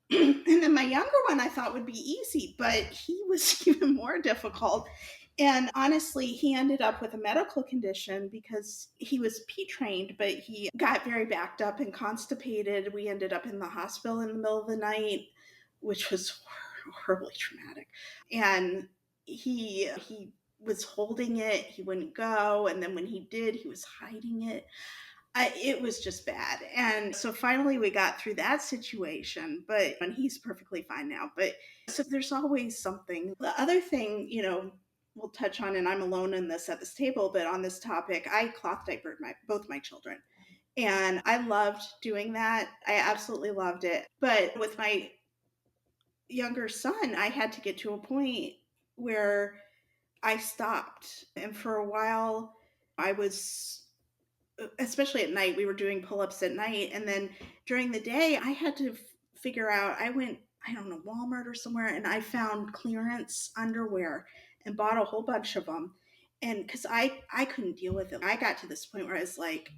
And then my younger one I thought would be easy, but he was even more difficult. And honestly, he ended up with a medical condition because he was pee trained, but he got very backed up and constipated. We ended up in the hospital in the middle of the night, which was horribly traumatic. And he was holding it, he wouldn't go, and then when he did, he was hiding it. It was just bad. And so finally we got through that situation, and he's perfectly fine now. But so there's always something. The other thing, we'll touch on, and I'm alone in this at this table, but on this topic, I cloth diapered both my children. And I loved doing that. I absolutely loved it. But with my younger son, I had to get to a point where I stopped. And for a while, I was especially at night, we were doing pull-ups at night. And then during the day, I had to figure out, I went, I don't know, Walmart or somewhere, and I found clearance underwear and bought a whole bunch of them. And because I couldn't deal with it. I got to this point where I was like,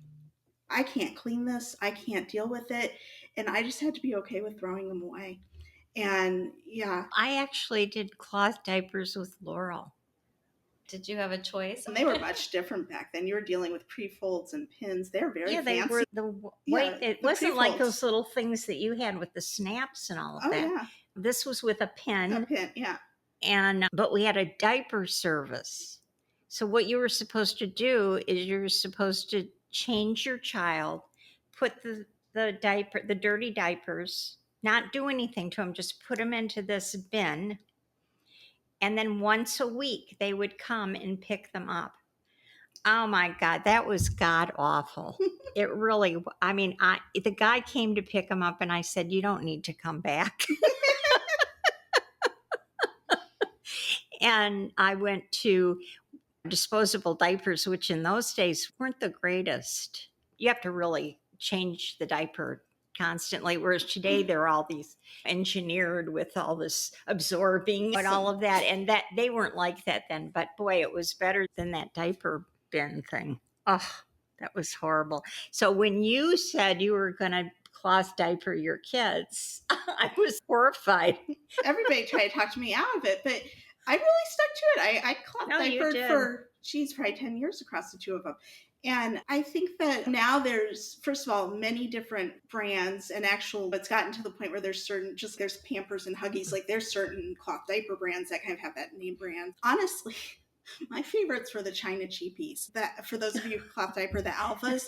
I can't clean this. I can't deal with it. And I just had to be okay with throwing them away. And yeah. I actually did cloth diapers with Laurel. Did you have a choice? And they were much different back then. You were dealing with pre-folds and pins. They're very fancy. They were the white. Yeah, it the wasn't like pre-folds. those little things that you had with the snaps and all of that. Yeah. This was with a pin. A pin, yeah. But we had a diaper service. So what you were supposed to do is you were supposed to change your child, put the dirty diapers, not do anything to them, just put them into this bin. And then once a week, they would come and pick them up. Oh my God, that was god awful. It really, the guy came to pick them up and I said, you don't need to come back. And I went to disposable diapers, which in those days weren't the greatest. You have to really change the diaper constantly, whereas today they're all these engineered with all this absorbing and all of that, and that they weren't like that then. But boy, it was better than that diaper bin thing. Oh, that was horrible. So when you said you were going to cloth diaper your kids, I was horrified. Everybody tried to talk to me out of it, but I really stuck to it. I cloth diapered for, probably 10 years across the two of them. And I think that now there's, first of all, many different brands, and it's gotten to the point where there's Pampers and Huggies. Like there's certain cloth diaper brands that kind of have that name brand. Honestly, my favorites were the China cheapies. That, for those of you who cloth diaper, the Alphas,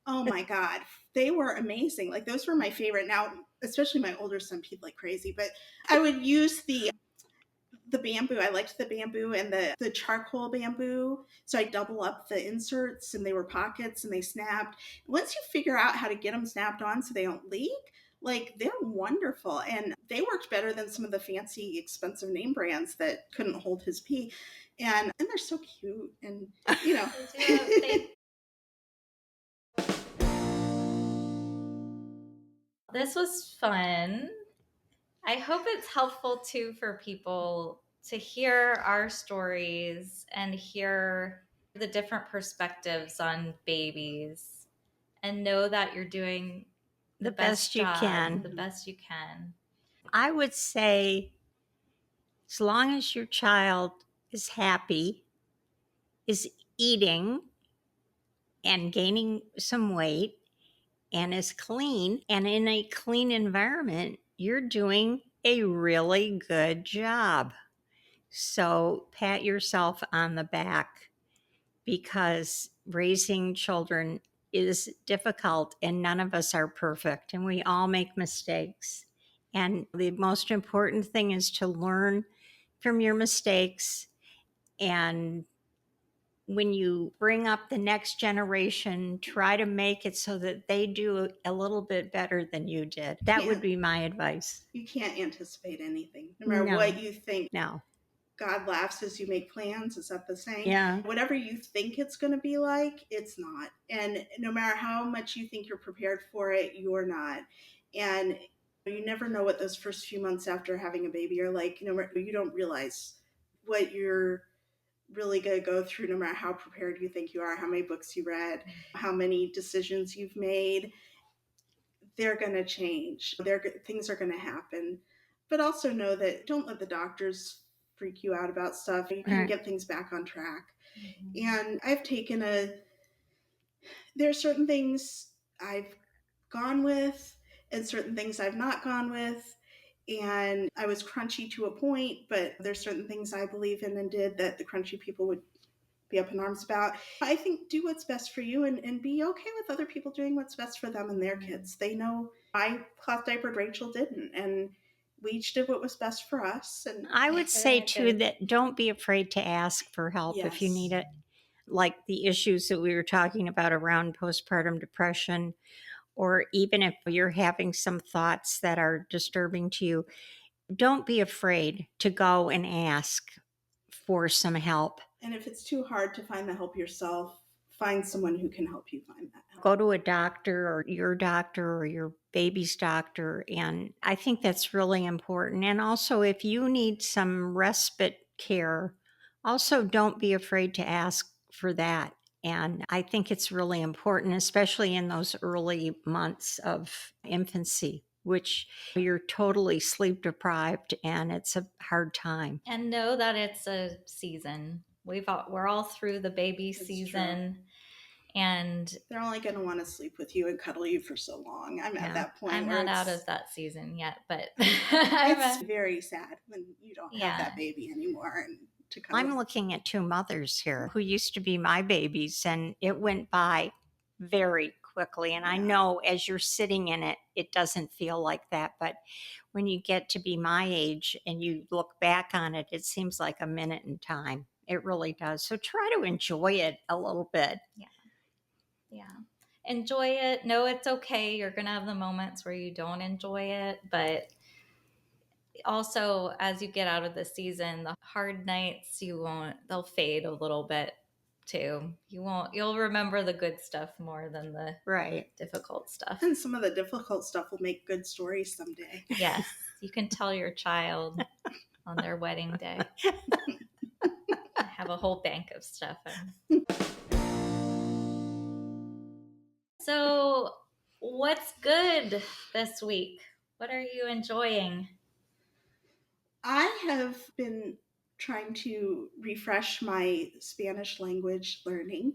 oh my God, they were amazing. Like those were my favorite. Now, especially my older son peed like crazy, but I would use the bamboo. I liked the bamboo and the charcoal bamboo. So I double up the inserts, and they were pockets and they snapped. Once you figure out how to get them snapped on so they don't leak, like they're wonderful. And they worked better than some of the fancy, expensive name brands that couldn't hold his pee. And they're so cute. And, you know. This was fun. I hope it's helpful too for people to hear our stories and hear the different perspectives on babies and know that you're doing the best you can. The best you can. I would say, as long as your child is happy, is eating and gaining some weight, and is clean and in a clean environment, you're doing a really good job. So pat yourself on the back, because raising children is difficult and none of us are perfect and we all make mistakes. And the most important thing is to learn from your mistakes, and when you bring up the next generation, try to make it so that they do a little bit better than you did. That would be my advice. You can't anticipate anything, no matter what you think. No. God laughs as you make plans. Is that the saying? Yeah. Whatever you think it's going to be like, it's not. And no matter how much you think you're prepared for it, you're not. And you never know what those first few months after having a baby are like. You don't realize what you're really going to go through, no matter how prepared you think you are, how many books you read, how many decisions you've made. They're going to change. Things are going to happen. But also know that don't let the doctors freak you out about stuff. You can get things back on track. Mm-hmm. And I've taken there are certain things I've gone with and certain things I've not gone with. And I was crunchy to a point, but there's certain things I believe in and did that the crunchy people would be up in arms about. I think do what's best for you and be okay with other people doing what's best for them and their kids. They know. I cloth diapered, Rachel didn't. And we each did what was best for us. And I would say too that don't be afraid to ask for help if you need it. Like the issues that we were talking about around postpartum depression, or even if you're having some thoughts that are disturbing to you, don't be afraid to go and ask for some help. And if it's too hard to find the help yourself, find someone who can help you find that help. Go to a doctor or your baby's doctor. And I think that's really important. And also, if you need some respite care, also don't be afraid to ask for that. And I think it's really important, especially in those early months of infancy, which you're totally sleep deprived and it's a hard time. And know that it's a season. We're all through the baby season. True. And they're only going to want to sleep with you and cuddle you for so long. I'm at that point. I'm not out of that season yet, but it's very sad when you don't have that baby anymore. And I'm looking at two mothers here who used to be my babies, and it went by very quickly. And I know as you're sitting in it, it doesn't feel like that. But when you get to be my age and you look back on it, it seems like a minute in time. It really does. So try to enjoy it a little bit. Yeah. Enjoy it. Know it's okay. You're going to have the moments where you don't enjoy it, but also as you get out of the season, the hard nights, they'll fade a little bit too. You'll remember the good stuff more than the difficult stuff. And some of the difficult stuff will make good stories someday. Yes. You can tell your child on their wedding day. I have a whole bank of stuff. So what's good this week? What are you enjoying? I have been trying to refresh my Spanish language learning.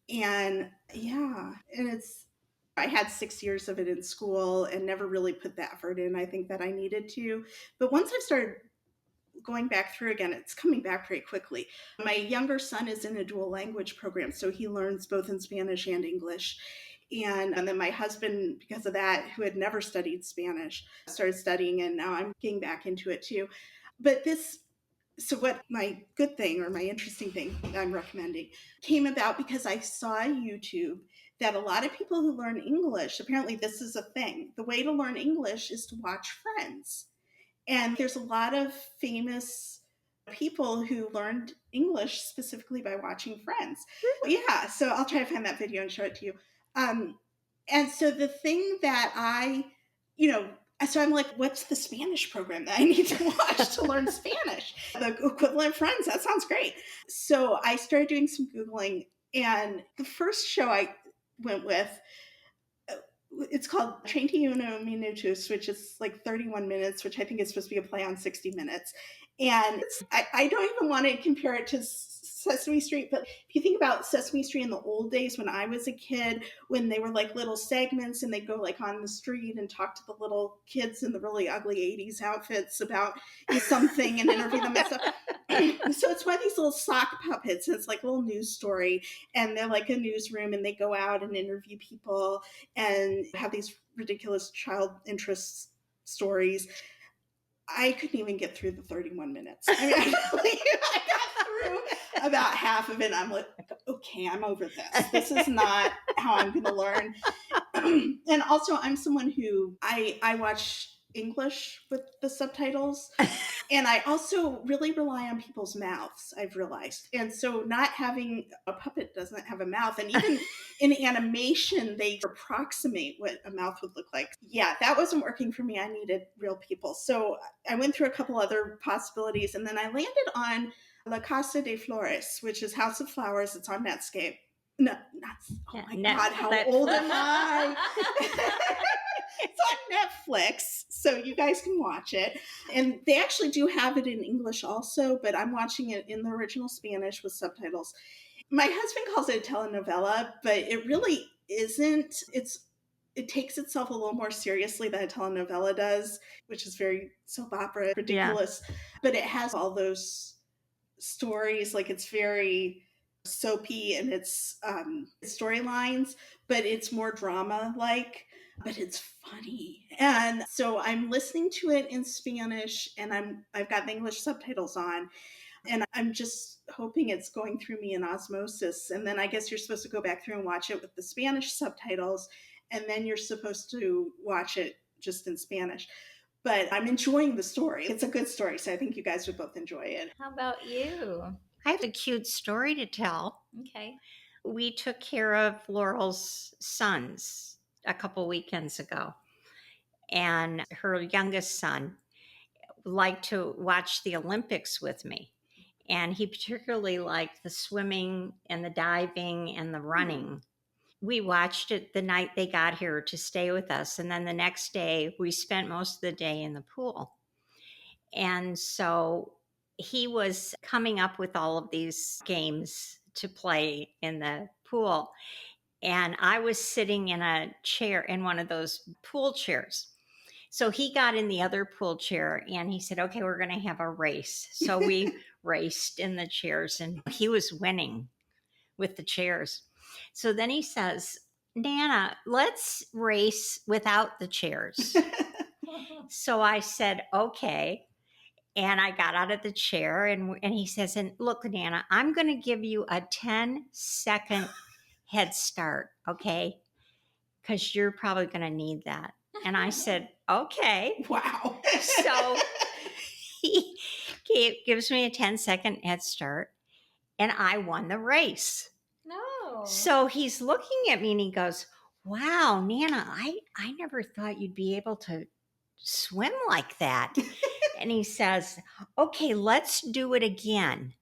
And I had 6 years of it in school and never really put the effort in. I think that I needed to. But once I've started going back through again, it's coming back very quickly. My younger son is in a dual language program, so he learns both in Spanish and English. And then my husband, because of that, who had never studied Spanish, started studying, and now I'm getting back into it too. But so what my good thing or my interesting thing I'm recommending came about because I saw on YouTube that a lot of people who learn English, apparently this is a thing. The way to learn English is to watch Friends. And there's a lot of famous people who learned English specifically by watching Friends. Yeah, so I'll try to find that video and show it to you. And so the thing that so I'm like, what's the Spanish program that I need to watch to learn Spanish? The equivalent Friends, that sounds great. So I started doing some Googling, and the first show I went with, it's called 31 Minutos, which is like 31 minutes, which I think is supposed to be a play on 60 Minutes. And I don't even want to compare it to Sesame Street, but if you think about Sesame Street in the old days when I was a kid, when they were like little segments and they'd go like on the street and talk to the little kids in the really ugly 80s outfits about something and interview them and stuff. So it's one of these little sock puppets, and it's like a little news story, and they're like a newsroom, and they go out and interview people and have these ridiculous child interest stories. I couldn't even get through the 31 minutes. I mean, I got through about half of it. I'm like, okay, I'm over this. This is not how I'm going to learn. And also, I'm someone who I watch English with the subtitles. And I also really rely on people's mouths, I've realized. And so not having a puppet doesn't have a mouth. And even in animation, they approximate what a mouth would look like. Yeah, that wasn't working for me. I needed real people. So I went through a couple other possibilities. And then I landed on La Casa de Flores, which is House of Flowers. It's on Netscape. No, not. Oh my God, how old am I? It's on Netflix, so you guys can watch it. And they actually do have it in English also, but I'm watching it in the original Spanish with subtitles. My husband calls it a telenovela, but it really isn't. It takes itself a little more seriously than a telenovela does, which is very soap opera ridiculous. Yeah. But it has all those stories, like it's very soapy in its storylines, but it's more drama-like. But it's funny. And so I'm listening to it in Spanish, and I've got the English subtitles on, and I'm just hoping it's going through me in osmosis. And then I guess you're supposed to go back through and watch it with the Spanish subtitles, and then you're supposed to watch it just in Spanish. But I'm enjoying the story. It's a good story, so I think you guys would both enjoy it. How about you? I have a cute story to tell. Okay. We took care of Laurel's sons a couple weekends ago, and her youngest son liked to watch the Olympics with me. And he particularly liked the swimming and the diving and the running. We watched it the night they got here to stay with us. And then the next day, we spent most of the day in the pool. And so he was coming up with all of these games to play in the pool. And I was sitting in a chair, in one of those pool chairs. So he got in the other pool chair and he said, okay, we're going to have a race. So we raced in the chairs and he was winning with the chairs. So then he says, Nana, let's race without the chairs. So I said, okay. And I got out of the chair and he says, and look, Nana, I'm going to give you a 10-second head start, okay? Because you're probably going to need that. And I said, okay. Wow. So he gives me a 10-second head start and I won the race. No. So he's looking at me and he goes, wow, Nana, I never thought you'd be able to swim like that. And he says, okay, let's do it again.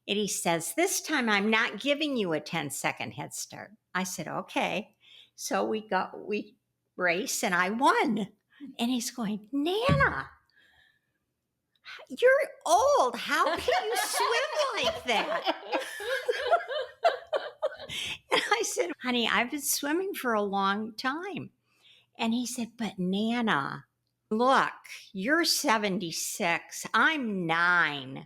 And he says, this time I'm not giving you a 10-second head start. I said, okay. So we race and I won. And he's going, Nana, you're old. How can you swim like that? And I said, honey, I've been swimming for a long time. And he said, but Nana, look, you're 76. I'm 9.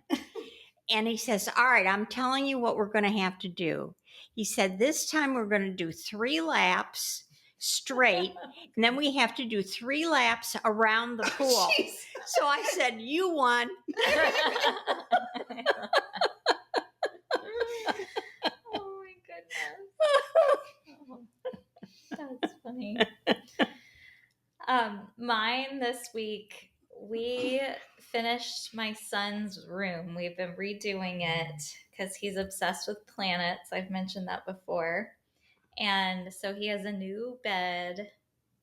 And he says, all right, I'm telling you what we're going to have to do. He said, this time we're going to do 3 laps straight. And then we have to do 3 laps around the pool. Oh, so I said, you won. Oh my goodness. That's funny. Mine this week, we finished my son's room. We've been redoing it because he's obsessed with planets. I've mentioned that before. And so he has a new bed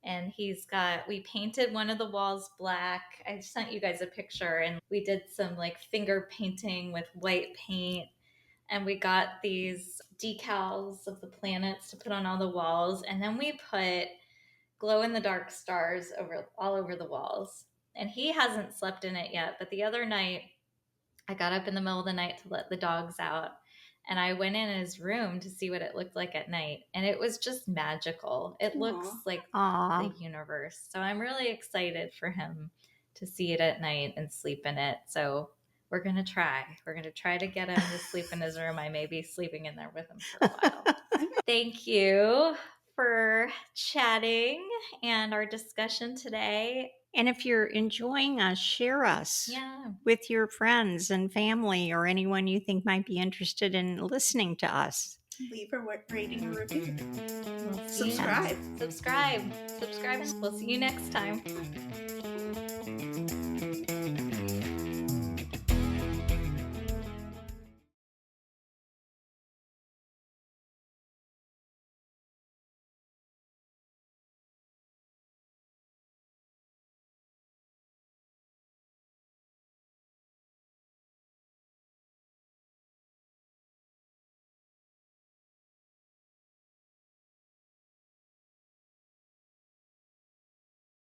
and we painted one of the walls black. I sent you guys a picture and we did some like finger painting with white paint. And we got these decals of the planets to put on all the walls. And then we put glow-in-the-dark stars all over the walls. And he hasn't slept in it yet. But the other night, I got up in the middle of the night to let the dogs out. And I went in his room to see what it looked like at night. And it was just magical. It looks like the universe. So I'm really excited for him to see it at night and sleep in it. So we're going to try. We're going to try to get him to sleep in his room. I may be sleeping in there with him for a while. Thank you for chatting and our discussion today. And if you're enjoying us, share us with your friends and family or anyone you think might be interested in listening to us. Leave a rating or review. Subscribe. We'll see you next time.